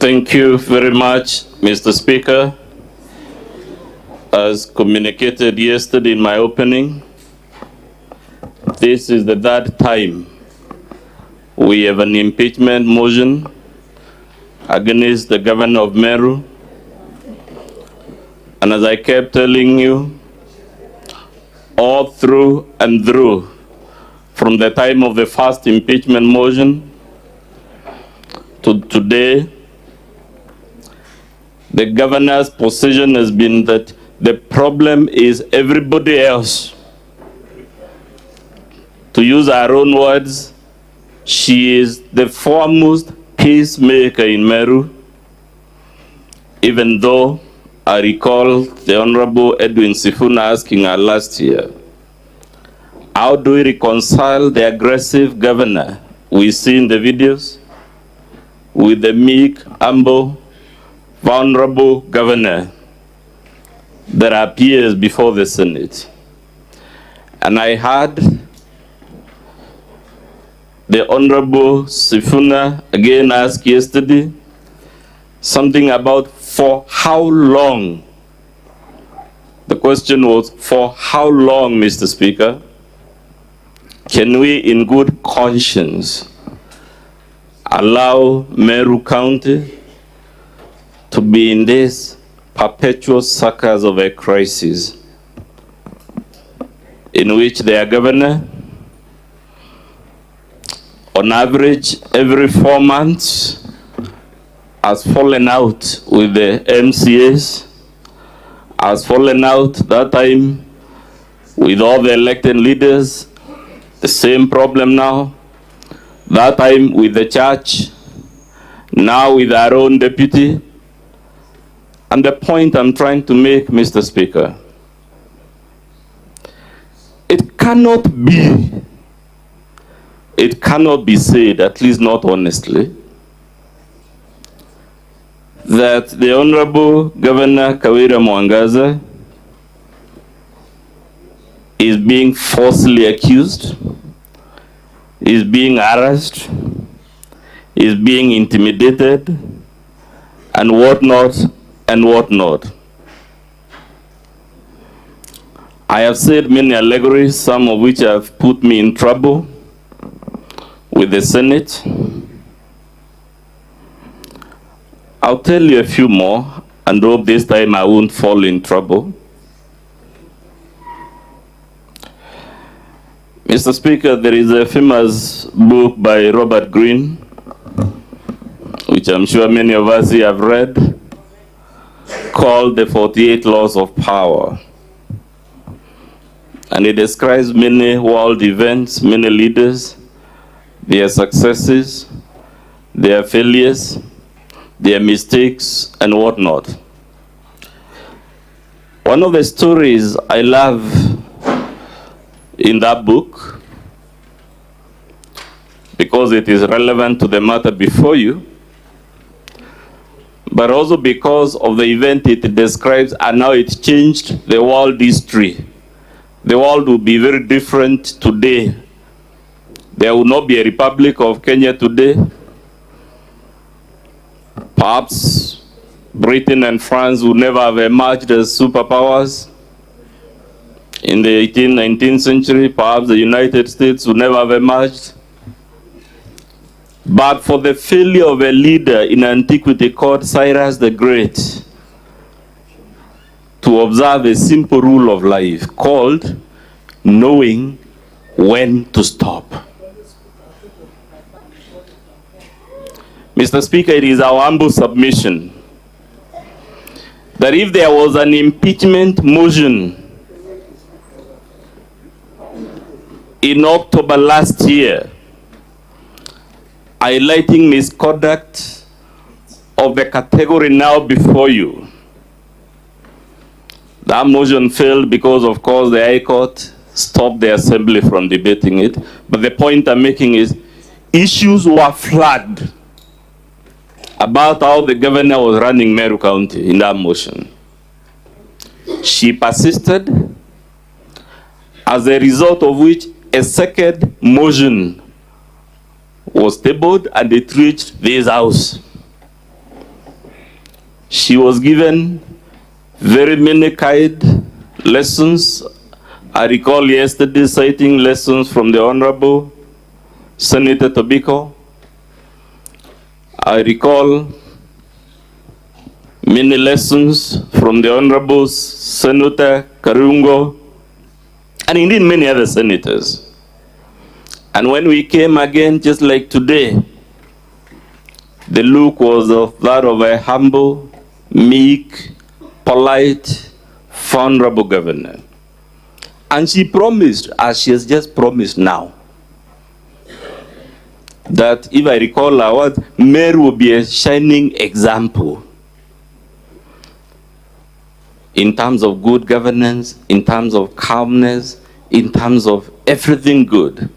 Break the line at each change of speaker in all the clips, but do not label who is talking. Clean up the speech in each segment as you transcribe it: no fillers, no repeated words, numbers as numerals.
Thank you very much, Mr. Speaker. As communicated yesterday in my opening, this is the third time we have an impeachment motion against the governor of Meru. And as I kept telling you, all through and through, from the time of the first impeachment motion to today, the governor's position has been that the problem is everybody else. To use our own words, she is the foremost peacemaker in Meru, even though I recall the Honorable Edwin Sifuna asking her last year, how do we reconcile the aggressive governor we see in the videos with the meek, humble, vulnerable governor that appears before the Senate? And I heard the Honorable Sifuna again ask yesterday something about for how long. The question was, for how long, Mr. Speaker, can we in good conscience allow Meru County to be in this perpetual circus of a crisis in which their governor, on average, every 4 months, has fallen out with the MCAs, has fallen out that time with all the elected leaders, the same problem now, that time with the church, now with our own deputy. And the point I'm trying to make, Mr. Speaker, it cannot be said, at least not honestly, that the Honorable Governor KAWIRA Mwangaza is being falsely accused, is being harassed, is being intimidated, and whatnot, and whatnot. I have said many allegories, some of which have put me in trouble with the Senate. I'll tell you a few more and hope this time I won't fall in trouble. Mr. Speaker, there is a famous book by Robert Greene, which I'm sure many of us here have read, called The 48 Laws of Power. And it describes many world events, many leaders, their successes, their failures, their mistakes, and whatnot. One of the stories I love in that book, because it is relevant to the matter before you, but also because of the event it describes and how it changed the world history. The world will be very different today. There will not be a Republic of Kenya today. Perhaps Britain and France would never have emerged as superpowers. In the 18th, 19th century, perhaps the United States would never have emerged. But for the failure of a leader in antiquity called Cyrus the Great to observe a simple rule of life called knowing when to stop. Mr. Speaker, it is our humble submission that if there was an impeachment motion in October last year highlighting misconduct of the category now before you, that motion failed because, of course, the High Court stopped the Assembly from debating it. But the point I'm making is issues were flagged about how the governor was running Meru County in that motion. She persisted, as a result of which a second motion was tabled and it reached this house. She was given very many kind lessons. I recall yesterday citing lessons from the Honorable Senator Tobiko. I recall many lessons from the Honorable Senator Karungo, and indeed many other senators. And when we came again, just like today, the look was of that of a humble, meek, polite, vulnerable governor. And she promised, as she has just promised now, that if I recall her words, Mary will be a shining example in terms of good governance, in terms of calmness, in terms of everything good.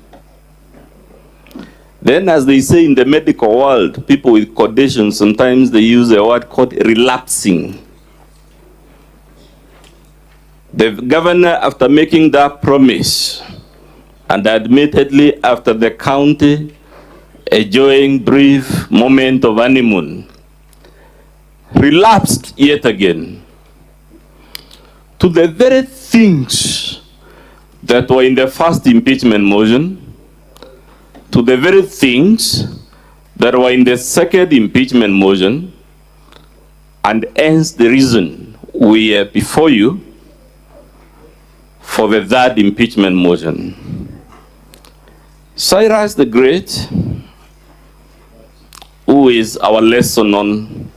Then, as they say in the medical world, people with conditions, sometimes they use a word called relapsing. The governor, after making that promise, and admittedly after the county enjoying brief moment of honeymoon, relapsed yet again to the very things that were in the first impeachment motion, to the very things that were in the second impeachment motion, and hence the reason we are before you for the third impeachment motion. Cyrus the Great, who is our lesson on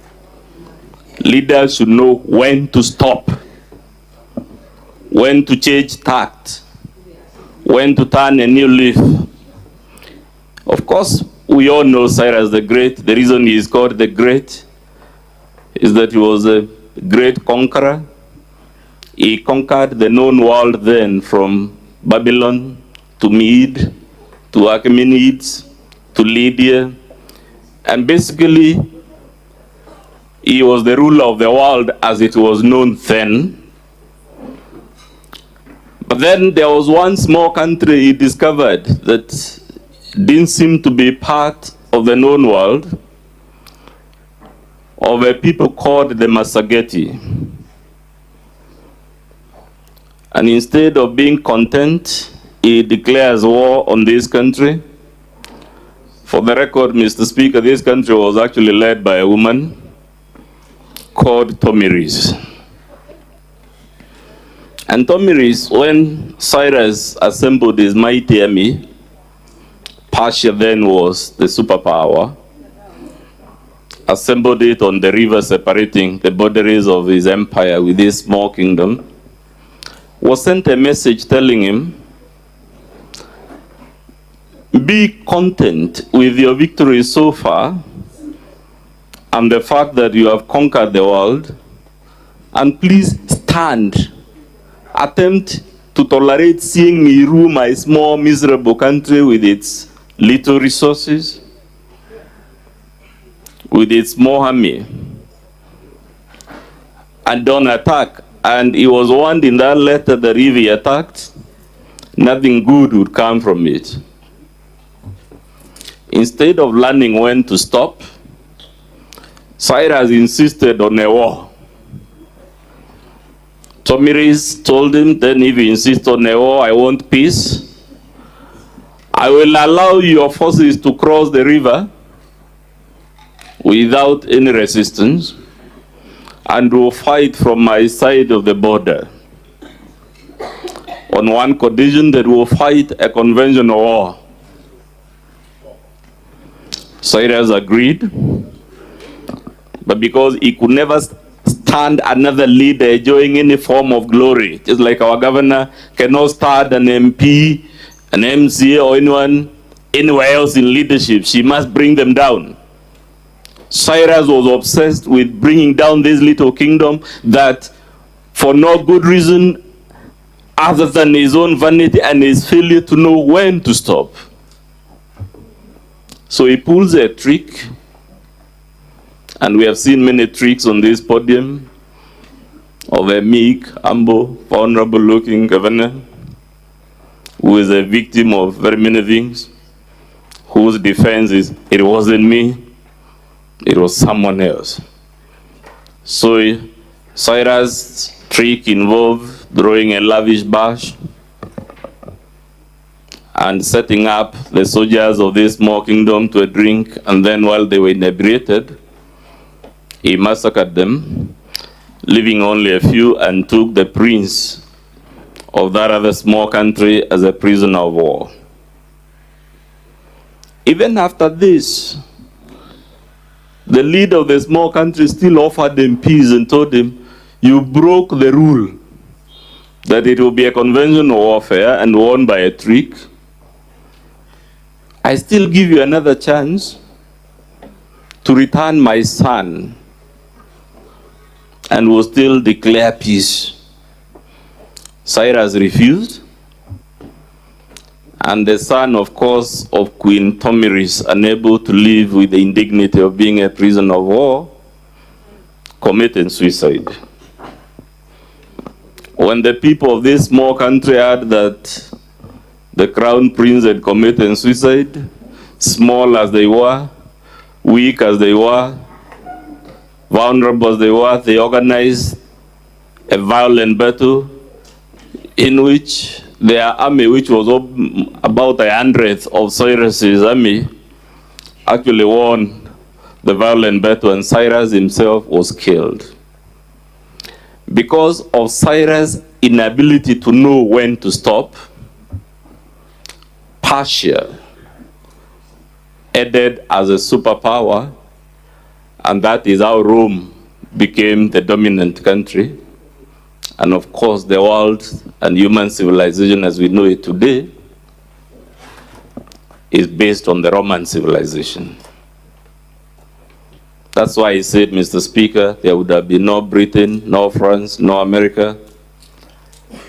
leaders should know when to stop, when to change tact, when to turn a new leaf. Of course, we all know Cyrus the Great. The reason he is called the Great is that he was a great conqueror. He conquered the known world then, from Babylon to Mede to Achaemenids to Lydia. And basically, he was the ruler of the world as it was known then. But then there was one small country he discovered that didn't seem to be part of the known world, of a people called the Massageti. And instead of being content, he declares war on this country. For the record, Mr. Speaker, this country was actually led by a woman called Tommiris. And Tommiris, when Cyrus assembled his mighty army, Persia then was the superpower, assembled it on the river separating the boundaries of his empire with this small kingdom, was sent a message telling him, be content with your victory so far and the fact that you have conquered the world, and please stand. Attempt to tolerate seeing me rule my small, miserable country with its little resources, with its small army, and don't attack. And he was warned in that letter that if he attacked, nothing good would come from it. Instead of learning when to stop, Cyrus insisted on a war. Tommiris told him, then if you insist on a war, I want peace. I will allow your forces to cross the river without any resistance, and will fight from my side of the border on one condition, that will fight a conventional war. Cyrus agreed, but because he could never stand another leader enjoying any form of glory, just like our governor cannot stand an MP, an MCA, or anyone anywhere else in leadership, she must bring them down. Cyrus was obsessed with bringing down this little kingdom that, for no good reason other than his own vanity and his failure to know when to stop. So he pulls a trick, and we have seen many tricks on this podium, of a meek, humble, vulnerable-looking governor who is a victim of very many things, whose defense is, it wasn't me, it was someone else. So Cyrus' trick involved throwing a lavish bash and setting up the soldiers of this small kingdom to a drink, and then while they were inebriated, he massacred them, leaving only a few, and took the prince of that other small country as a prisoner of war. Even after this, the leader of the small country still offered them peace and told him, you broke the rule that it will be a conventional warfare and won by a trick. I still give you another chance to return my son, and will still declare peace. Cyrus refused, and the son, of course, of Queen Tomiris, unable to live with the indignity of being a prisoner of war, committed suicide. When the people of this small country heard that the crown prince had committed suicide, small as they were, weak as they were, vulnerable as they were, they organized a violent battle in which their army, which was about 100th of Cyrus's army, actually won the violent battle, and Cyrus himself was killed. Because of Cyrus' inability to know when to stop, Persia added as a superpower, and that is how Rome became the dominant country. And of course, the world and human civilization as we know it today is based on the Roman civilization. That's why he said, Mr. Speaker, there would have been no Britain, no France, no America,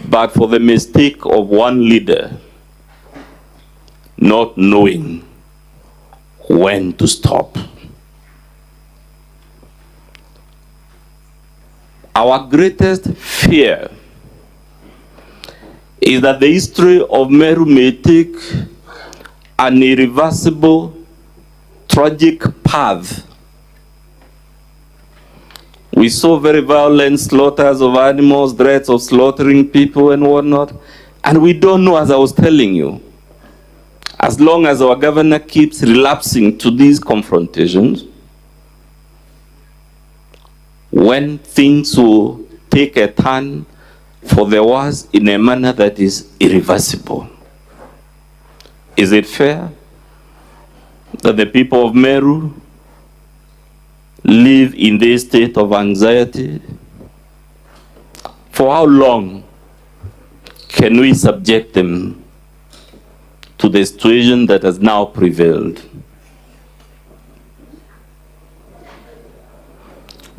but for the mistake of one leader not knowing when to stop. Our greatest fear is that the history of Meru may take an irreversible, tragic path. We saw very violent slaughters of animals, threats of slaughtering people and whatnot, and we don't know, as I was telling you, as long as our governor keeps relapsing to these confrontations, when things will take a turn for the worse in a manner that is irreversible. Is it fair that the people of Meru live in this state of anxiety? For how long can we subject them to the situation that has now prevailed?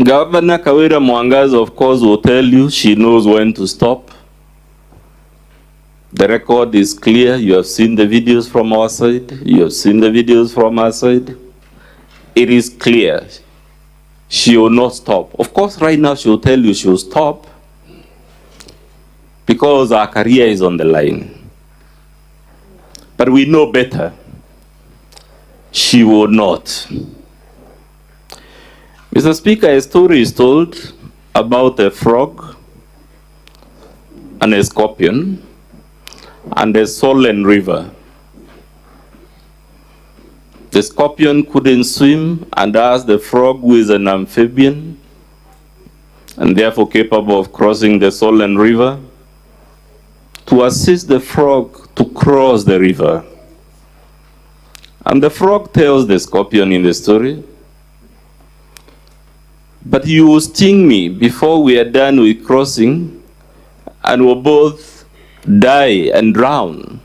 Governor KAWIRA Mwangaza, of course, will tell you she knows when to stop. The record is clear. You have seen the videos from our side. You have seen the videos from our side. It is clear. She will not stop. Of course, right now she will tell you she will stop because her career is on the line. But we know better. She will not. Mr. Speaker, a story is told about a frog and a scorpion and a swollen river. The scorpion couldn't swim and asked the frog, who is an amphibian and therefore capable of crossing the swollen river, to assist the frog to cross the river. And the frog tells the scorpion in the story, but you will sting me before we are done with crossing, and we'll both die and drown.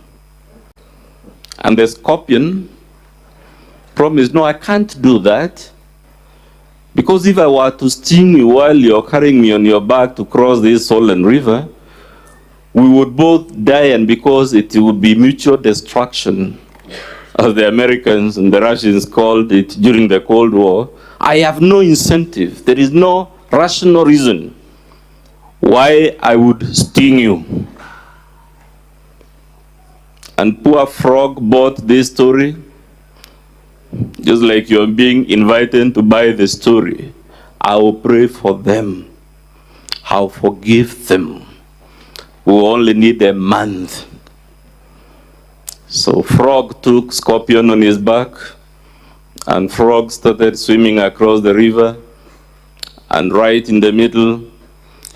And the scorpion promised, no, I can't do that, because if I were to sting you while you're carrying me on your back to cross this swollen river, we would both die, and because it would be mutual destruction, as the Americans and the Russians called it during the Cold War, I have no incentive. There is no rational reason why I would sting you. And poor frog bought this story, just like you're being invited to buy the story. I will pray for them. I'll forgive them. We only need a month. So Frog took Scorpion on his back, and Frog started swimming across the river, and right in the middle,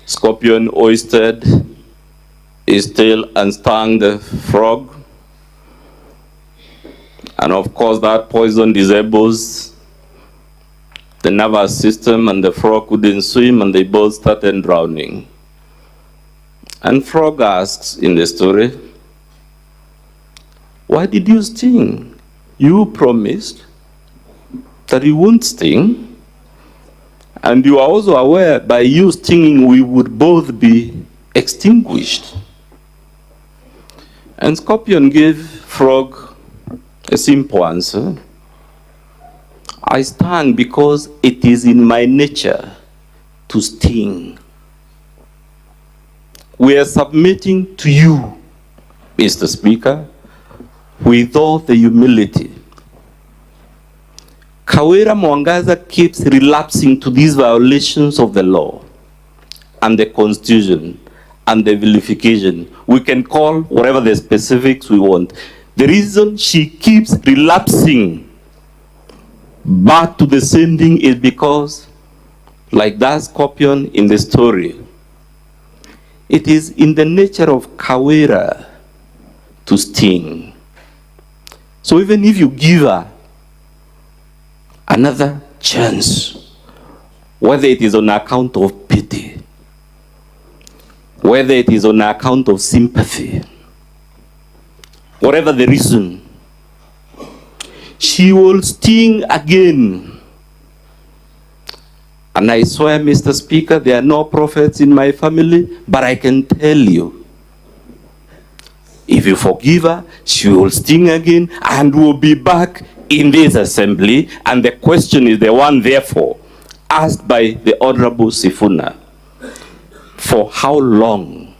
Scorpion hoisted his tail and stung the frog. And of course, that poison disables the nervous system, and the frog couldn't swim, and they both started drowning. And Frog asks in the story, why did you sting? You promised that you won't sting, and you are also aware by you stinging we would both be extinguished. And Scorpion gave Frog a simple answer. I stung because it is in my nature to sting. We are submitting to you, Mr. Speaker, with all the humility. KAWIRA Mwangaza keeps relapsing to these violations of the law and the Constitution and the vilification. We can call whatever the specifics we want. The reason she keeps relapsing back to the same thing is because, like that Scorpion in the story, it is in the nature of KAWIRA to sting. So even if you give her another chance, whether it is on account of pity, whether it is on account of sympathy, whatever the reason, she will sting again. And I swear, Mr. Speaker, there are no prophets in my family, but I can tell you, if you forgive her, she will sting again and will be back in this assembly. And the question is the one, therefore, asked by the Honorable Sifuna. For how long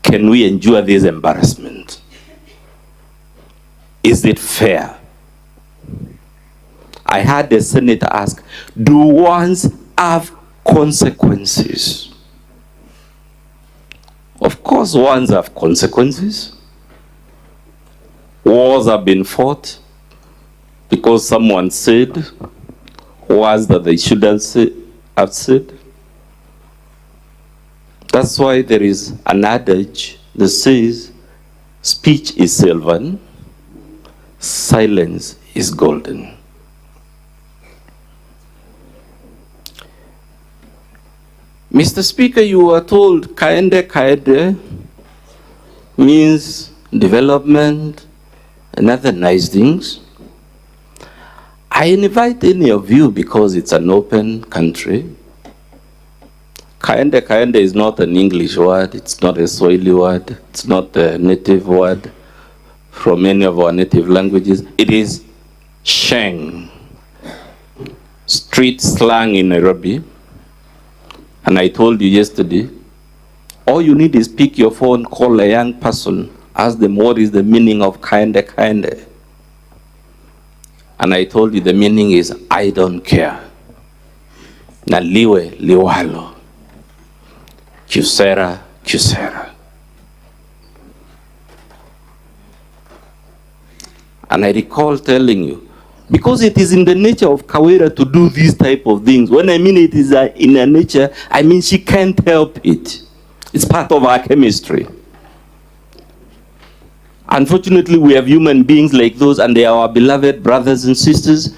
can we endure this embarrassment? Is it fair? I had the senator ask, do wants have consequences? Of course, wants have consequences. Wars have been fought because someone said words that they shouldn't have said. That's why there is an adage that says, speech is silver, silence is golden. Mr. Speaker, you were told kaende kaede means development and other nice things. I invite any of you because it's an open country. Kaende kaende is not an English word, it's not a Swahili word, it's not a native word from any of our native languages. It is Sheng, street slang in Nairobi. And I told you yesterday, all you need is pick your phone, call a young person, ask them what is the meaning of kaende kaende. And I told you the meaning is, I don't care. Na liwe liwalo. Kusera, kusera. And I recall telling you, because it is in the nature of KAWIRA to do these type of things. When I mean it is in her nature, I mean she can't help it. It's part of our chemistry. Unfortunately, we have human beings like those, and they are our beloved brothers and sisters.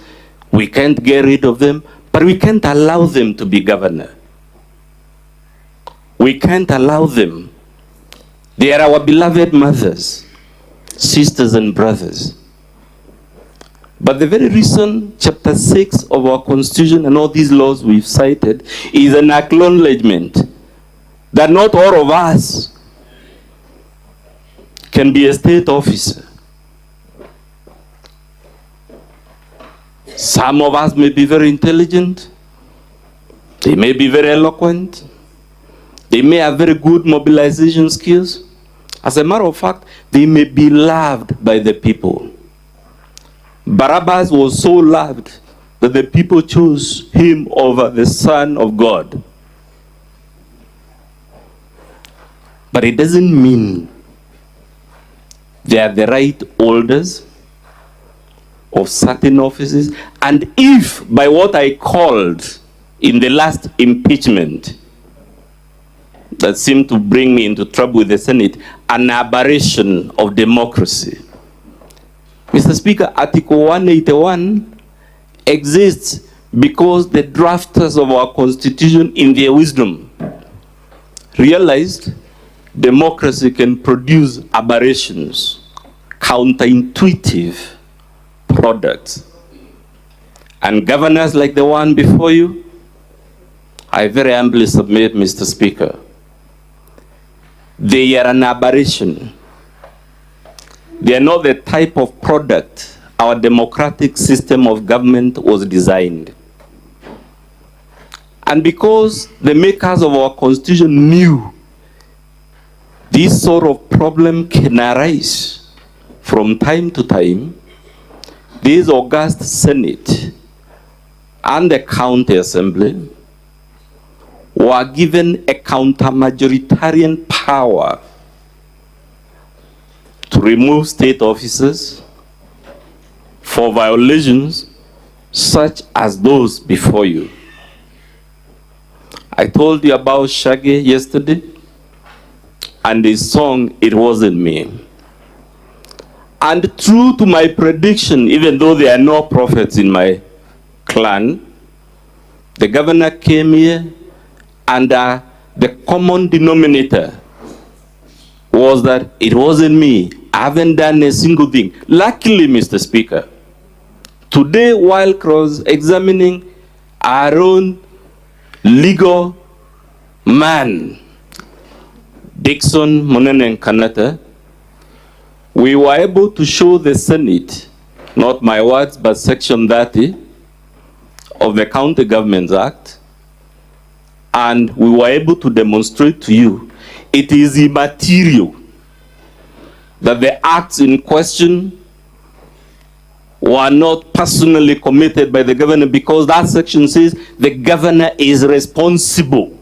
We can't get rid of them, but we can't allow them to be governor. We can't allow them. They are our beloved mothers, sisters and brothers. But the very reason chapter 6 of our constitution and all these laws we've cited is an acknowledgement that not all of us can be a state officer. Some of us may be very intelligent. They may be very eloquent. They may have very good mobilization skills. As a matter of fact, they may be loved by the people. Barabbas was so loved that the people chose him over the Son of God. But it doesn't mean they are the right holders of certain offices. And if, by what I called in the last impeachment, that seemed to bring me into trouble with the Senate, an aberration of democracy. Mr. Speaker, Article 181 exists because the drafters of our Constitution, in their wisdom, realized democracy can produce aberrations, counterintuitive products. And governors like the one before you, I very humbly submit, Mr. Speaker, they are an aberration. They are not the type of product our democratic system of government was designed. And because the makers of our Constitution knew this sort of problem can arise from time to time, this august Senate and the County Assembly were given a counter-majoritarian power to remove state officers for violations such as those before you. I told you about CHAGE yesterday, and his song, It Wasn't Me. And true to my prediction, even though there are no prophets in my clan, the governor came here and the common denominator was that it wasn't me. I haven't done a single thing. Luckily, Mr. Speaker, today, while cross-examining our own legal man, Dixon Monenen Kanata, we were able to show the Senate, not my words, but Section 30 of the County Governments Act, and we were able to demonstrate to you it is immaterial that the acts in question were not personally committed by the governor, because that section says the governor is responsible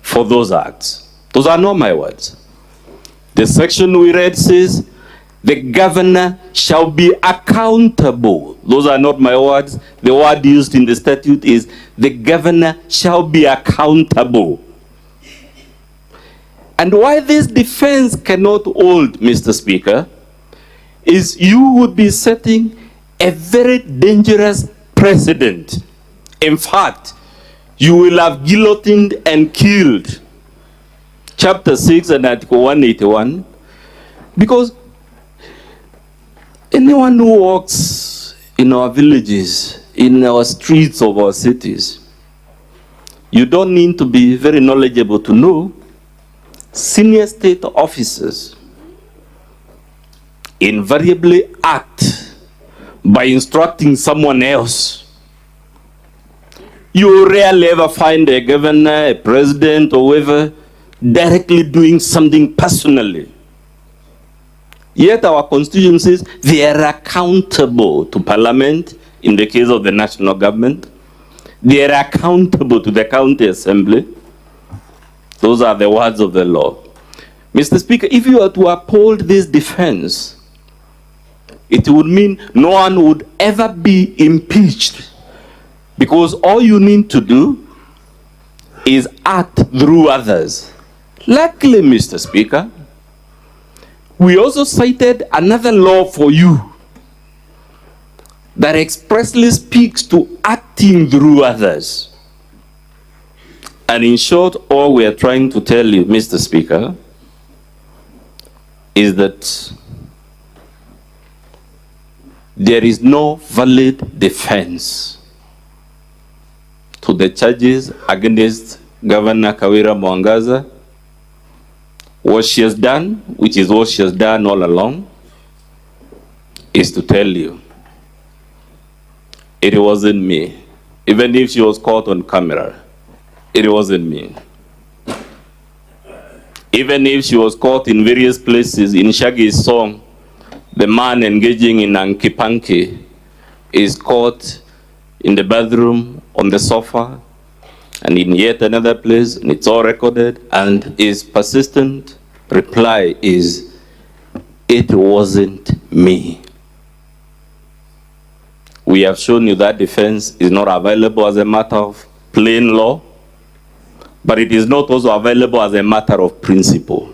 for those acts. Those are not my words. The section we read says the governor shall be accountable. Those are not my words. The word used in the statute is the governor shall be accountable. And why this defense cannot hold, Mr. Speaker, is you would be setting a very dangerous precedent. In fact, you will have guillotined and killed Chapter 6 and Article 181, because anyone who walks in our villages, in our streets of our cities, you don't need to be very knowledgeable to know senior state officers invariably act by instructing someone else. You rarely ever find a governor, a president, or whoever directly doing something personally. Yet our Constitution says they are accountable to Parliament in the case of the national government. They are accountable to the County Assembly. Those are the words of the law. Mr. Speaker, if you were to uphold this defense, it would mean no one would ever be impeached, because all you need to do is act through others. Luckily, Mr. Speaker, we also cited another law for you that expressly speaks to acting through others. And in short, all we are trying to tell you, Mr. Speaker, is that there is no valid defense to the charges against Governor KAWIRA Mwangaza. What she has done, which is what she has done all along, is to tell you it wasn't me. Even if she was caught on camera, it wasn't me. Even if she was caught in various places, in Shaggy's song, the man engaging in Ankipanki is caught, in the bathroom, on the sofa, and in yet another place, and it's all recorded, and his persistent reply is, "It wasn't me." We have shown you that defense is not available as a matter of plain law, but it is not also available as a matter of principle.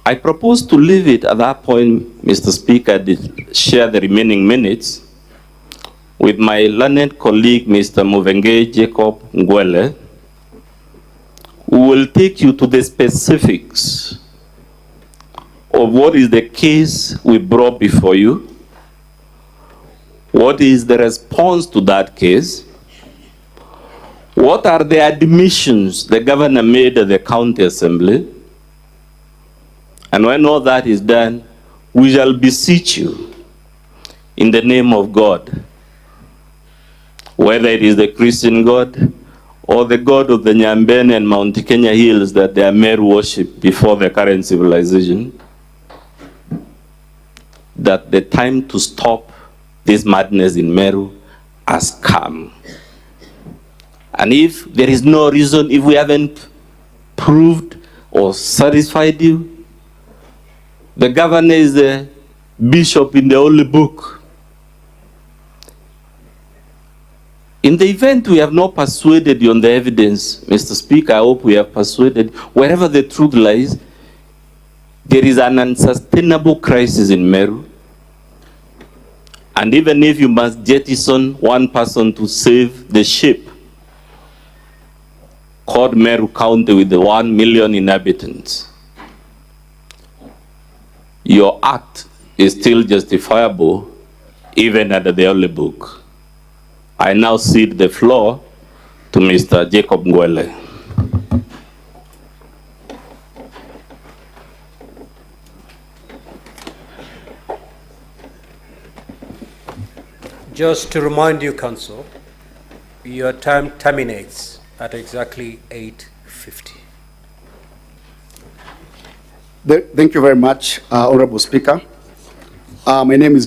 I propose to leave it at that point, Mr. Speaker, to share the remaining minutes with my learned colleague, Mr. Mutembei Jacob Ngwele, who will take you to the specifics of what is the case we brought before you, what is the response to that case, what are the admissions the governor made at the county assembly, and when all that is done, we shall beseech you in the name of God, whether it is the Christian God or the God of the Nyambene and Mount Kenya hills that they are mere worship before the current civilization, that the time to stop this madness in Meru has come. And if there is no reason, if we haven't proved or satisfied you, the governor is the bishop in the Holy Book. In the event we have not persuaded you on the evidence, Mr. Speaker, I hope we have persuaded, wherever the truth lies, there is an unsustainable crisis in Meru. And even if you must jettison one person to save the ship called Meru County with the 1 million inhabitants, your act is still justifiable even under the Holy Book. I now cede the floor to Mr. Jacob Ngwele.
Just to remind you, Council, your time terminates at exactly 8:50.
Thank you very much, Honorable Speaker. My name is